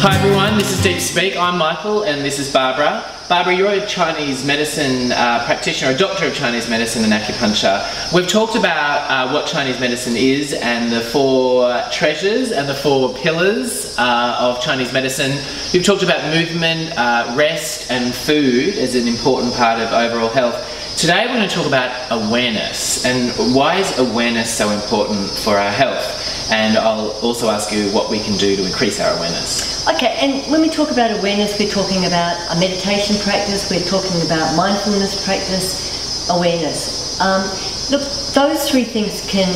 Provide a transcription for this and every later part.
Hi everyone, this is deepSPEAK. I'm Michael and this is Barbara. Barbara, you're a Chinese medicine practitioner, a doctor of Chinese medicine and acupuncture. We've talked about what Chinese medicine is and the 4 treasures and the 4 pillars of Chinese medicine. You've talked about movement, rest and food as an important part of overall health. Today we're going to talk about awareness, and why is awareness so important for our health? And I'll also ask you what we can do to increase our awareness. Okay, and when we talk about awareness, we're talking about a meditation practice, we're talking about mindfulness practice, awareness. Look, those 3 things can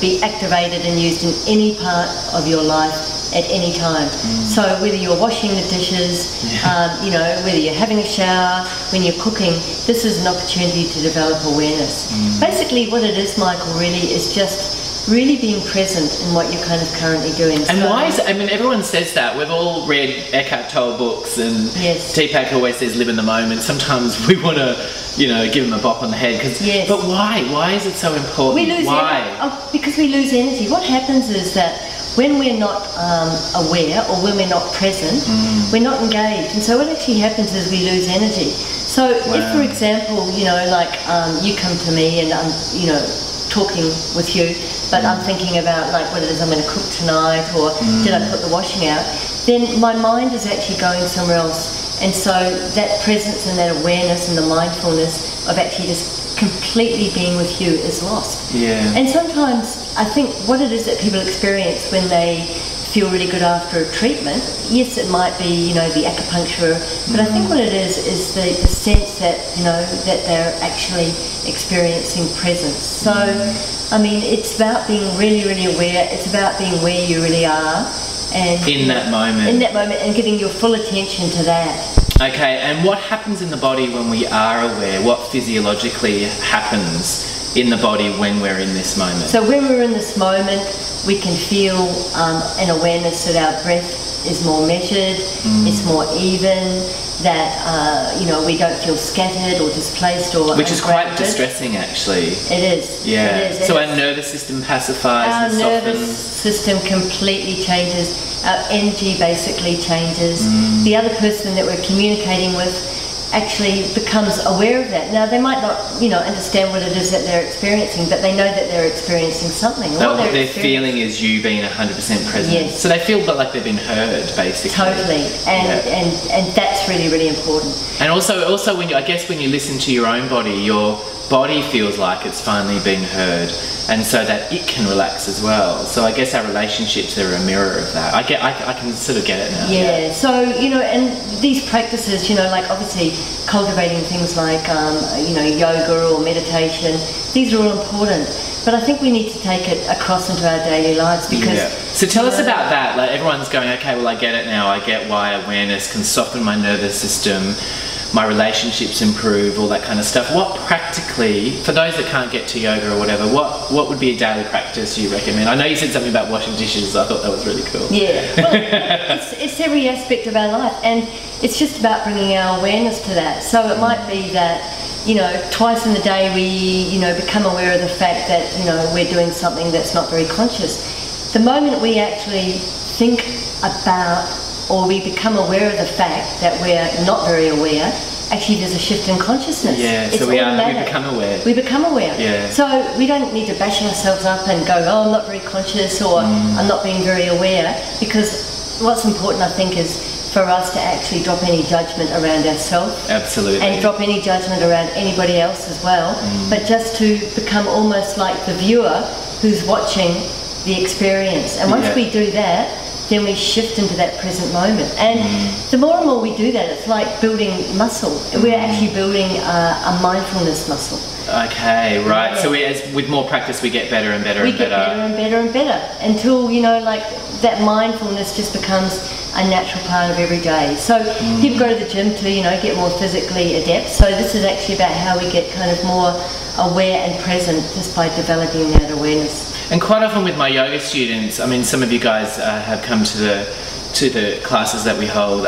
be activated and used in any part of your life at any time. So whether you're washing the dishes, whether you're having a shower, when you're cooking, this is an opportunity to develop awareness. Basically what it is, Michael, really is just really being present in what you're kind of currently doing. And so, why is it, I mean, everyone says that. We've all read Eckhart Tolle books, and yes. deepSPEAK always says live in the moment. Sometimes we want to, give them a bop on the head. Yes. But why? Why is it so important? We lose because we lose energy. What happens is that when we're not aware, or when we're not present, we're not engaged. And so what actually happens is we lose energy. So if, for example, you come to me and I'm, talking with you, but I'm thinking about what it is I'm going to cook tonight, or did I put the washing out, then my mind is actually going somewhere else. And so that presence and that awareness and the mindfulness of actually just completely being with you is lost. Yeah. And sometimes I think what it is that people experience when they feel really good after a treatment, yes, it might be, the acupuncture, but I think what it is the sense that, that they're actually experiencing presence. So, I mean, it's about being really, really aware. It's about being where you really are. And in that moment. In that moment, and giving your full attention to that. Okay, and what happens in the body when we are aware? What physiologically happens in the body when we're in this moment? So when we're in this moment, we can feel an awareness that our breath is more measured, it's more even, that we don't feel scattered or displaced or which is quite distressing, actually. It is. Yeah. It is. So our nervous system pacifies and softens. Our nervous system completely changes. Our energy basically changes. The other person that we're communicating with actually becomes aware of that. Now they might not, understand what it is that they're experiencing, but they know that they're experiencing something. What they're feeling is you being 100% present. Yes. So they feel like they've been heard, basically. Totally, and that's really, really important. And also when you listen to your own body, your body feels like it's finally being heard, and so that it can relax as well. So I guess our relationships are a mirror of that. I can sort of get it now. Yeah. So and these practices, obviously cultivating things like yoga or meditation. These are all important, but I think we need to take it across into our daily lives because. Yeah. So tell us about that. Like everyone's going, okay, well I get it now. I get why awareness can soften my nervous system. My relationships improve, all that kind of stuff. What practically, for those that can't get to yoga or whatever, what would be a daily practice you recommend? I know you said something about washing dishes. I thought that was really cool. Yeah, well, it's every aspect of our life, and it's just about bringing our awareness to that. So it might be that, twice in the day we, become aware of the fact that, we're doing something that's not very conscious. The moment we actually think about, or we become aware of the fact that we're not very aware, actually there's a shift in consciousness. Yeah, so we become aware. We become aware. Yeah. So we don't need to bash ourselves up and go, oh, I'm not very conscious, or I'm not being very aware, because what's important, I think, is for us to actually drop any judgment around ourselves. Absolutely. And drop any judgment around anybody else as well, but just to become almost like the viewer who's watching the experience. And once we do that, then we shift into that present moment. And the more and more we do that, it's like building muscle. We're actually building a mindfulness muscle. Okay, right. Yeah. So with more practice, we get better and better and better. We get better and better and better until, that mindfulness just becomes a natural part of every day. So people go to the gym to, get more physically adept. So this is actually about how we get kind of more aware and present just by developing that awareness. And quite often with my yoga students, I mean, some of you guys have come to the classes that we hold.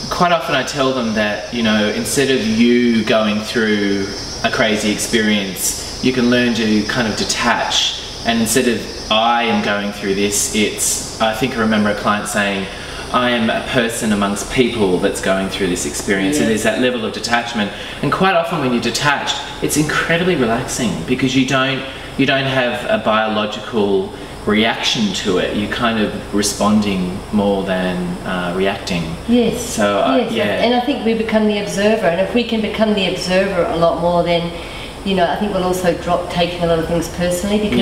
Quite often I tell them that, instead of you going through a crazy experience, you can learn to kind of detach And instead of I am going through this, it's, I think I remember a client saying, I am a person amongst people that's going through this experience. Yes. So there's that level of detachment. And quite often when you're detached, it's incredibly relaxing because you don't have a biological reaction to it. You're kind of responding more than reacting. Yes. So yes. yeah. And I think we become the observer, and if we can become the observer a lot more, then I think we'll also drop taking a lot of things personally because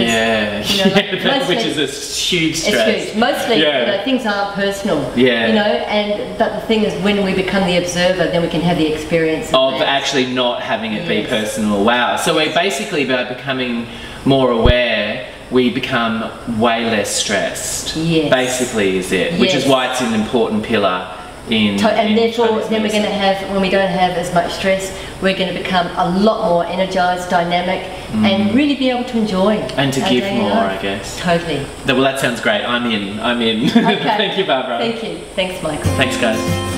which is a huge stress. It's huge. Mostly, things aren't personal. Yeah. But the thing is, when we become the observer, then we can have the experience of actually not having it be personal. Wow. So we're basically, by becoming more aware, we become way less stressed. Yes. Basically, is it? Which is why it's an important pillar. And therefore, then we're going to have, when we don't have as much stress, we're going to become a lot more energized, dynamic, and really be able to enjoy. And to give more, I guess. Totally. Well, that sounds great. I'm in. Okay. Thank you, Barbara. Thank you. Thanks, Michael. Thanks, guys.